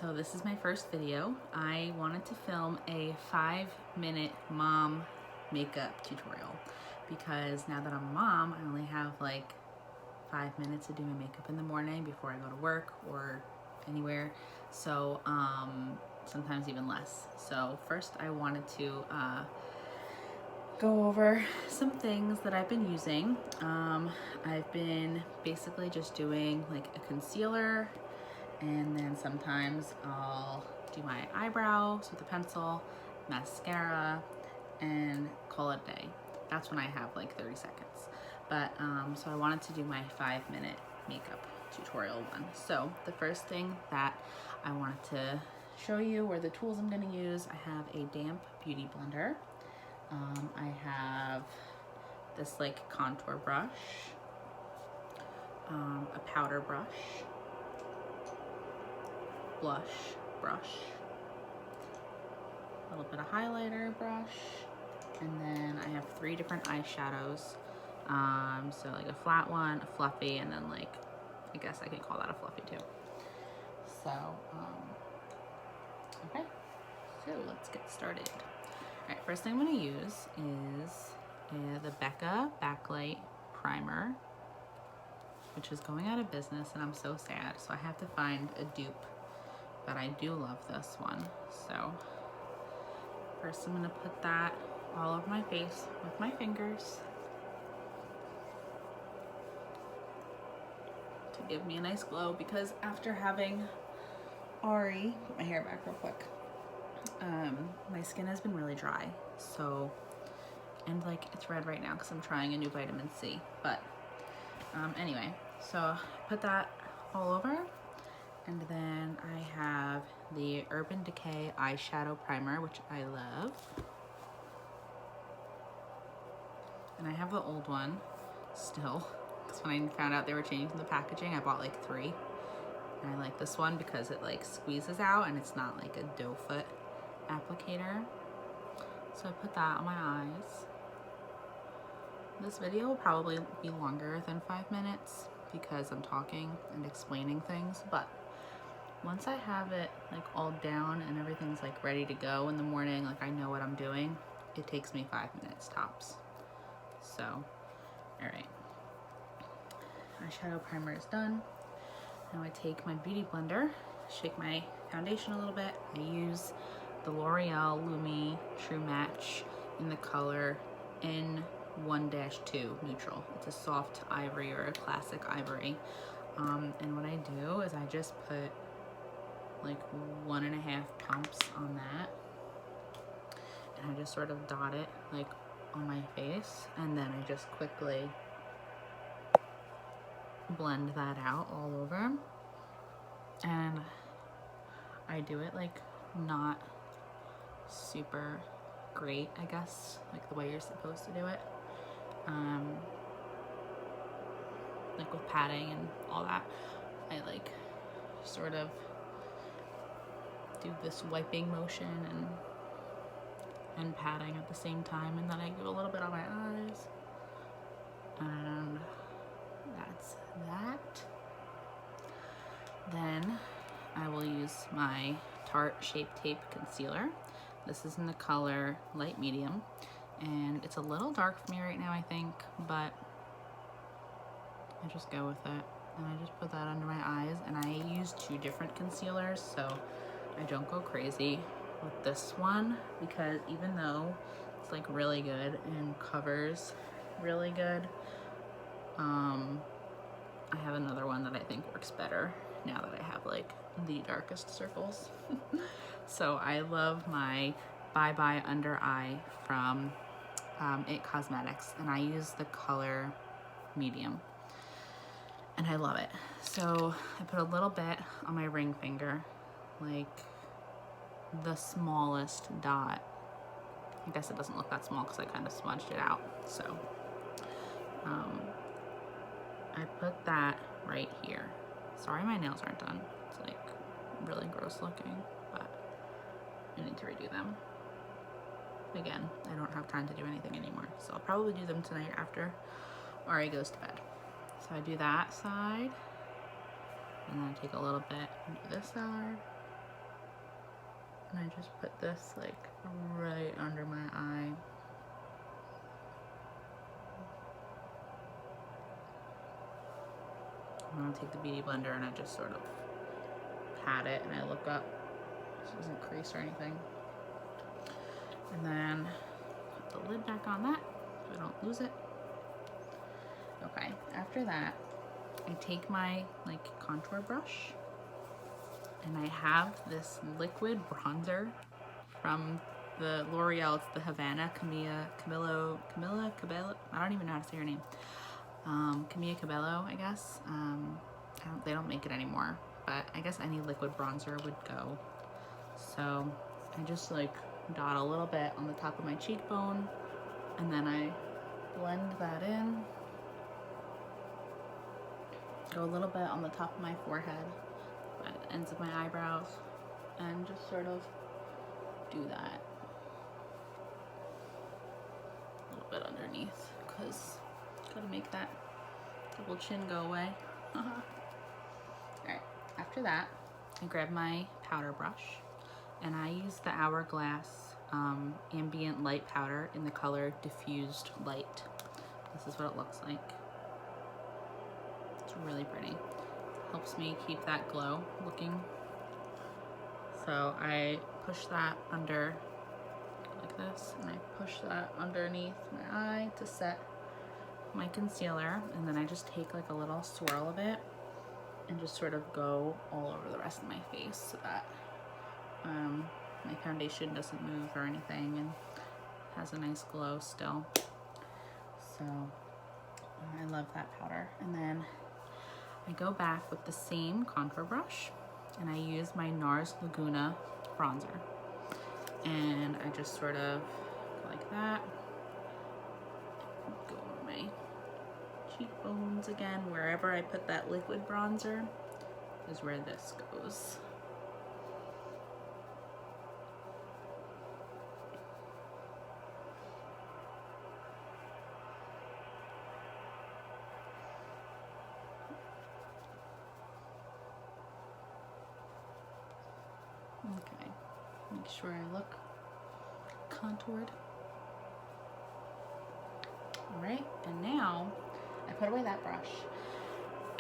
So this is my first video. I wanted to film a 5-minute mom makeup tutorial because now that I'm a mom, I only have like 5 minutes to do my makeup in the morning before I go to work or anywhere. So sometimes even less. So first I wanted to go over some things that I've been using. I've been basically just doing like a concealer, and then sometimes I'll do my eyebrows with a pencil, mascara, and call it a day. That's when I have like 30 seconds. But so I wanted to do my 5-minute makeup tutorial one. So the first thing that I wanted to show you were the tools I'm gonna use. I have a damp beauty blender. I have this like contour brush, a powder brush, blush brush, a little bit of highlighter brush, and then I have 3 different eyeshadows. So like a flat one, a fluffy, and then like, I guess I can call that a fluffy too. So, okay, so let's get started. All right, first thing I'm gonna use is the Becca Backlight Primer, which is going out of business, and I'm so sad. So I have to find a dupe, but I do love this one. So first I'm gonna put that all over my face with my fingers to give me a nice glow, because after having Ari, put my hair back real quick, my skin has been really dry. So, and like it's red right now because I'm trying a new vitamin C, but anyway, so put that all over. And then I have the Urban Decay Eyeshadow Primer, which I love. And I have the old one still, because when I found out they were changing the packaging, I bought like 3. And I like this one because it like squeezes out and it's not like a doe foot applicator. So I put that on my eyes. This video will probably be longer than 5 minutes because I'm talking and explaining things, but once I have it like all down and everything's like ready to go in the morning, like I know what I'm doing, it takes me 5 minutes tops. So, all right. Eyeshadow primer is done. Now I take my beauty blender, shake my foundation a little bit. I use the L'Oreal Lumi True Match in the color N1-2 neutral. It's a soft ivory or a classic ivory. And what I do is I just put like 1.5 pumps on that, and I just sort of dot it like on my face, and then I just quickly blend that out all over. And I do it like not super great, I guess, like the way you're supposed to do it, like with patting and all that. I like sort of do this wiping motion and patting at the same time, and then I give a little bit on my eyes, and that's that. Then I will use my Tarte Shape Tape Concealer. This is in the color Light Medium, and it's a little dark for me right now, I think, but I just go with it. And I just put that under my eyes, and I use 2 different concealers, so I don't go crazy with this one, because even though it's like really good and covers really good, I have another one that I think works better now that I have like the darkest circles. So I love my Bye Bye Under Eye from It Cosmetics, and I use the color medium, and I love it. So I put a little bit on my ring finger, like the smallest dot. I guess it doesn't look that small because I kind of smudged it out. So I put that right here. Sorry my nails aren't done. It's like really gross looking, but I need to redo them. Again, I don't have time to do anything anymore, so I'll probably do them tonight after Ari goes to bed. So I do that side, and then I take a little bit and do this side, And I just put this like right under my eye. I'm gonna take the Beauty Blender and I just sort of pat it and I look up. This doesn't crease or anything. And then put the lid back on that so I don't lose it. Okay, after that, I take my like contour brush and I have this liquid bronzer from the L'Oreal. It's the Havana Camilla Cabello. I don't even know how to say her name. Camilla Cabello, I guess. They don't make it anymore, but I guess any liquid bronzer would go. So I just like dot a little bit on the top of my cheekbone and then I blend that in. Go a little bit on the top of my forehead, by the ends of my eyebrows, and just sort of do that. A little bit underneath, because gotta make that double chin go away. Alright, after that, I grab my powder brush, and I use the Hourglass Ambient Light powder in the color Diffused Light. This is what it looks like. It's really pretty. Helps me keep that glow looking. So I push that under like this, and I push that underneath my eye to set my concealer, and then I just take like a little swirl of it and just sort of go all over the rest of my face so that my foundation doesn't move or anything and has a nice glow still. So I love that powder. And then I go back with the same contour brush and I use my Nars Laguna bronzer. And I just sort of go like that. Go over my cheekbones again. Wherever I put that liquid bronzer is where this goes. Okay, make sure I look contoured. All right, and now I put away that brush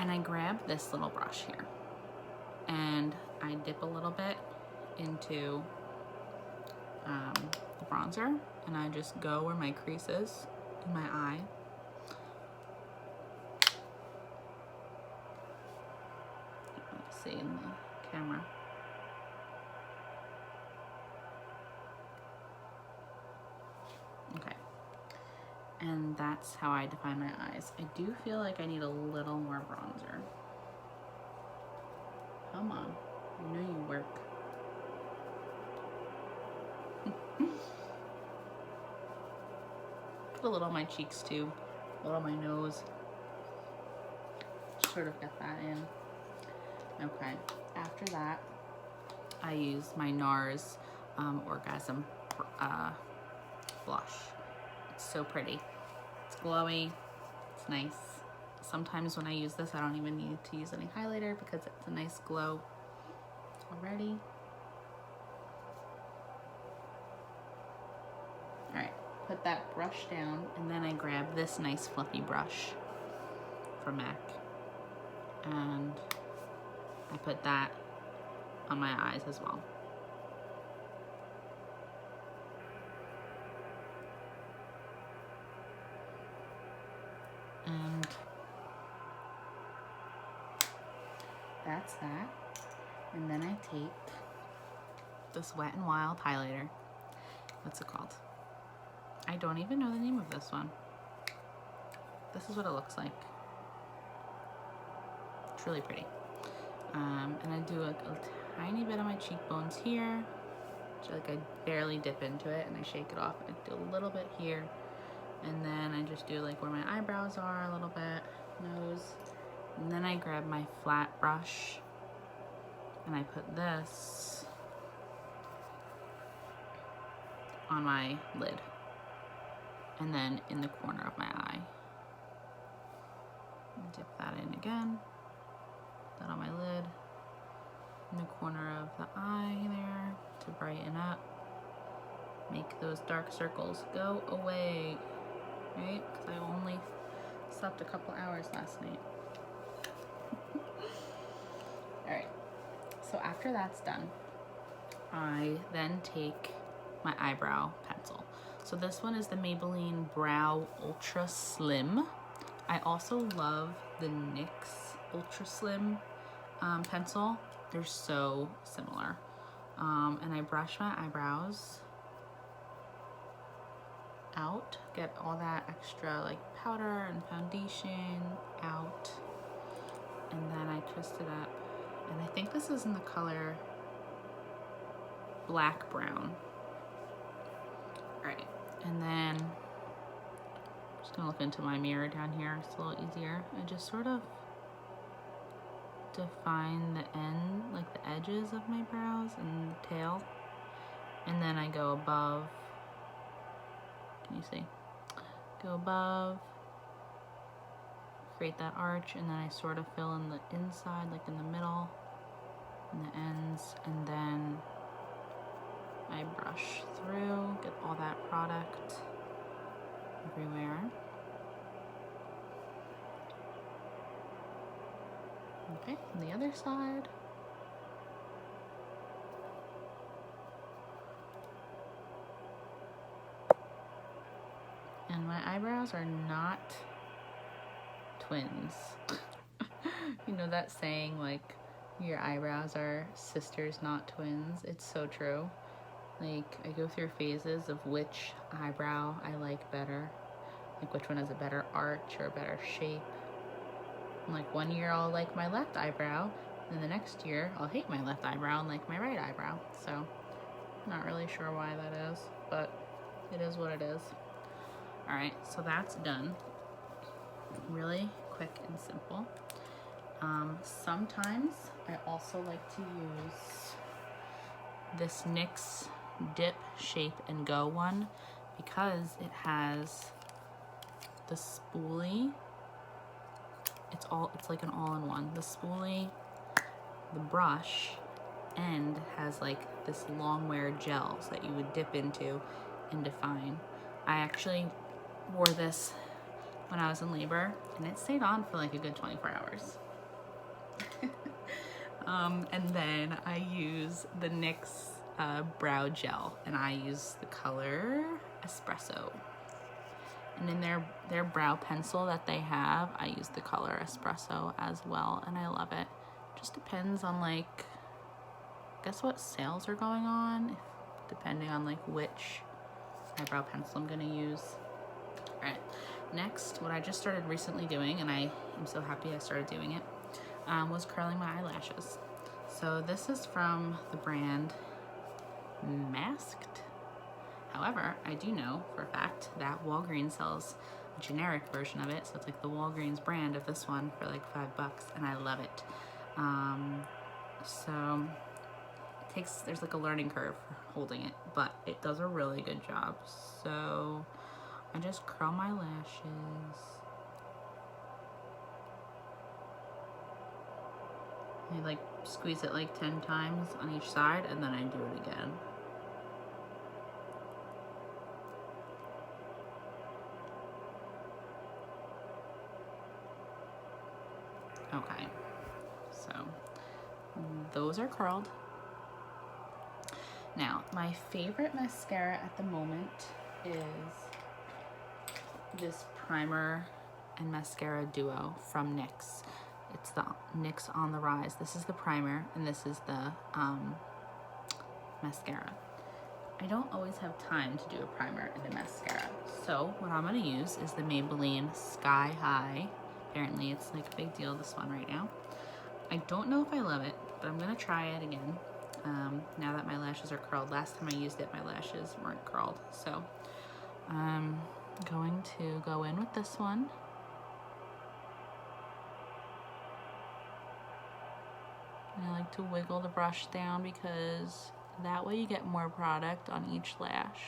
and I grab this little brush here and I dip a little bit into the bronzer and I just go where my crease is in my eye. Let's see in the camera. Okay, and that's how I define my eyes. I do feel like I need a little more bronzer. Come on, I know you work. Put a little on my cheeks too, a little on my nose. Sort of get that in. Okay, after that, I use my Nars Orgasm blush. It's so pretty. It's glowy. It's nice. Sometimes when I use this, I don't even need to use any highlighter because it's a nice glow already. Alright, put that brush down and then I grab this nice fluffy brush from MAC and I put that on my eyes as well. And that's that. And then I take this Wet n Wild highlighter. What's it called? I don't even know the name of this one. This is what it looks like. It's really pretty. And I do a tiny bit on my cheekbones here. Like I barely dip into it and I shake it off. I do a little bit here. And then I just do like where my eyebrows are a little bit, nose. And then I grab my flat brush and I put this on my lid. And then in the corner of my eye. Dip that in again. Put that on my lid. In the corner of the eye there. to brighten up, make those dark circles go away, right? Because I only slept a couple hours last night. Alright, so after that's done, I then take my eyebrow pencil. So this one is the Maybelline Brow Ultra Slim. I also love the NYX Ultra Slim pencil. They're so similar. And I brush my eyebrows out, get all that extra like powder and foundation out, and then I twist it up. And I think this is in the color Black Brown. All right, and then I'm just gonna look into my mirror down here. It's a little easier. I just sort of define the end, like the edges of my brows and the tail, and then I go above. Can you see? Go above, create that arch, and then I sort of fill in the inside, like in the middle, and the ends, and then I brush through, get all that product everywhere. Okay, and the other side. And my eyebrows are not twins. You know that saying, like, your eyebrows are sisters, not twins? It's so true. Like, I go through phases of which eyebrow I like better. Like, which one has a better arch or a better shape. And like, one year I'll like my left eyebrow, and the next year I'll hate my left eyebrow and like my right eyebrow. So, I'm not really sure why that is, but it is what it is. Alright, so that's done. Really quick and simple. Sometimes I also like to use this NYX Dip, Shape, and Go one because it has the spoolie. It's like an all-in-one. The spoolie, the brush, and has like this long wear gels that you would dip into and define. I actually wore this when I was in labor, and it stayed on for like a good 24 hours. And then I use the NYX brow gel, and I use the color Espresso. And in their brow pencil that they have, I use the color Espresso as well, and I love it. Just depends on like, guess what sales are going on, depending on like which eyebrow pencil I'm gonna use. Alright, next, what I just started recently doing, and I am so happy I started doing it, was curling my eyelashes. So this is from the brand MASQD. However, I do know for a fact that Walgreens sells a generic version of it, so it's like the Walgreens brand of this one for like $5, and I love it. So it takes, there's like a learning curve for holding it, but it does a really good job. So I just curl my lashes. I like squeeze it like 10 times on each side, and then I do it again. Okay, so those are curled. Now, my favorite mascara at the moment is this primer and mascara duo from NYX. It's the NYX On The Rise. This is the primer, and this is the mascara. I don't always have time to do a primer and a mascara, so what I'm going to use is the Maybelline Sky High. Apparently it's like a big deal, this one right now. I don't know if I love it, but I'm going to try it again now that my lashes are curled. Last time I used it, my lashes weren't curled, so I'm going to go in with this one. I like to wiggle the brush down because that way you get more product on each lash.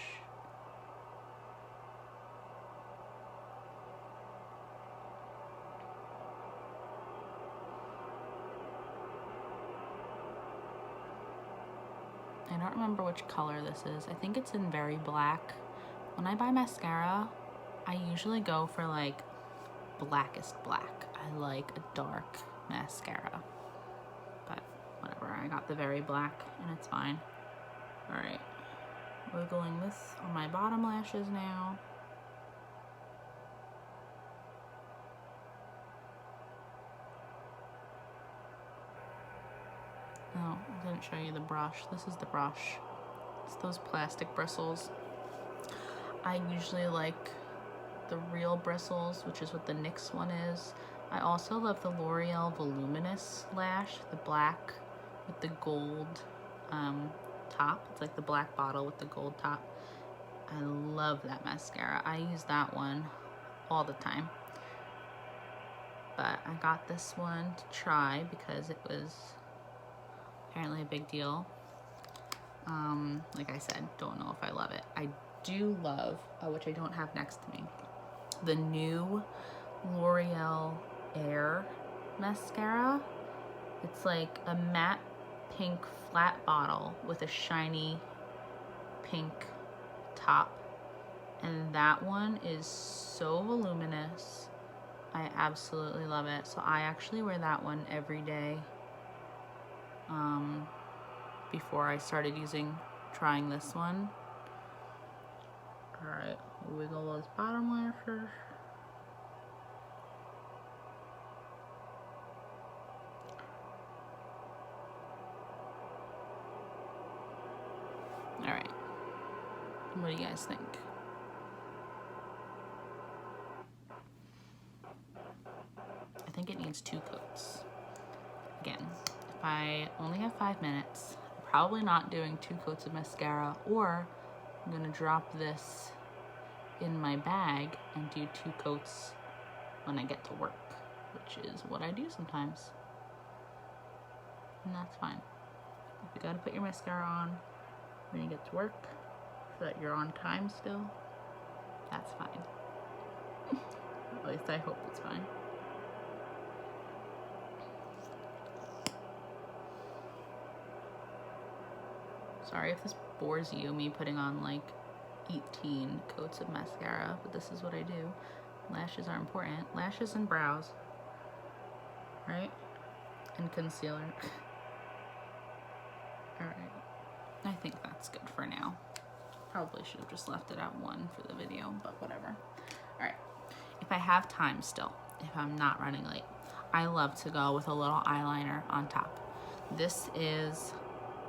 I don't remember which color this is. I think it's in Very Black. When I buy mascara, I usually go for like blackest black. I like a dark mascara. But whatever, I got the Very Black and it's fine. Alright, wiggling this on my bottom lashes now. Oh, I didn't show you the brush. This is the brush. It's those plastic bristles. I usually like the real bristles, which is what the NYX one is. I also love the L'Oreal Voluminous lash, the black with the gold top. It's like the black bottle with the gold top. I love that mascara. I use that one all the time. But I got this one to try because it was apparently a big deal. Like I said, don't know if I love it. I do love, which I don't have next to me, the new L'Oreal Air mascara. It's like a matte pink flat bottle with a shiny pink top, and that one is so voluminous. I absolutely love it. So I actually wear that one every day before I started trying this one. Alright, wiggle those bottom lashes. Alright, what do you guys think? I think it needs 2 coats. Again, if I only have 5 minutes, I'm probably not doing 2 coats of mascara, or I'm gonna drop this in my bag and do 2 coats when I get to work, which is what I do sometimes. And that's fine. If you gotta put your mascara on when you get to work so that you're on time still, that's fine. At least I hope it's fine. Sorry if this bores you, me putting on like 18 coats of mascara, but this is what I do. Lashes are important. Lashes and brows, right? And concealer. Alright, I think that's good for now. Probably should have just left it at 1 for the video, but whatever. Alright, if I have time still, if I'm not running late, I love to go with a little eyeliner on top. This is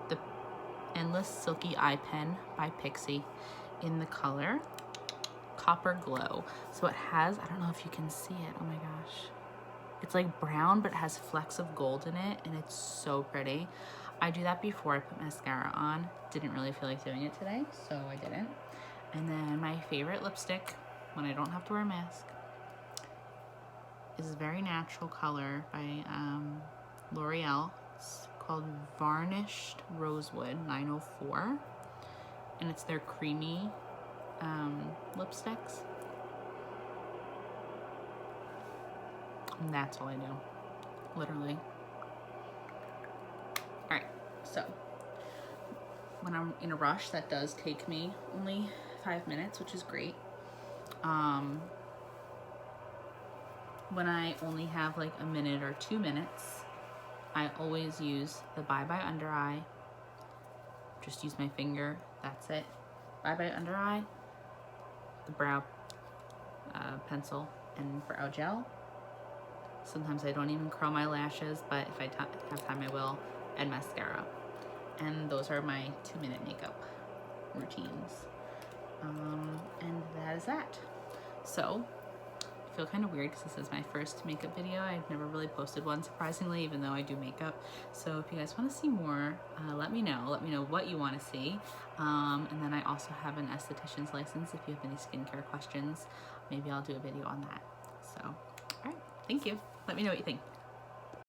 the Endless Silky Eye Pen by Pixie in the color Copper Glow. So it has, I don't know if you can see it, oh my gosh. It's like brown, but it has flecks of gold in it, and it's so pretty. I do that before I put mascara on. Didn't really feel like doing it today, so I didn't. And then my favorite lipstick, when I don't have to wear a mask, is a very natural color by L'Oreal. It's called Varnished Rosewood 904, and it's their creamy lipsticks. And that's all I do, literally. Alright, so when I'm in a rush, that does take me only 5 minutes, which is great. When I only have like a minute or 2 minutes, I always use the Bye Bye Under Eye. Just use my finger, that's it. Bye Bye Under Eye, the brow pencil and brow gel. Sometimes I don't even curl my lashes, but if I have time I will, and mascara. And those are my 2-minute makeup routines. And that is that. So, I feel kind of weird because this is my first makeup video. I've never really posted one, surprisingly, even though I do makeup. So if you guys want to see more, let me know. Let me know what you want to see. And then I also have an esthetician's license. If you have any skincare questions, maybe I'll do a video on that. So, all right, thank you. Let me know what you think.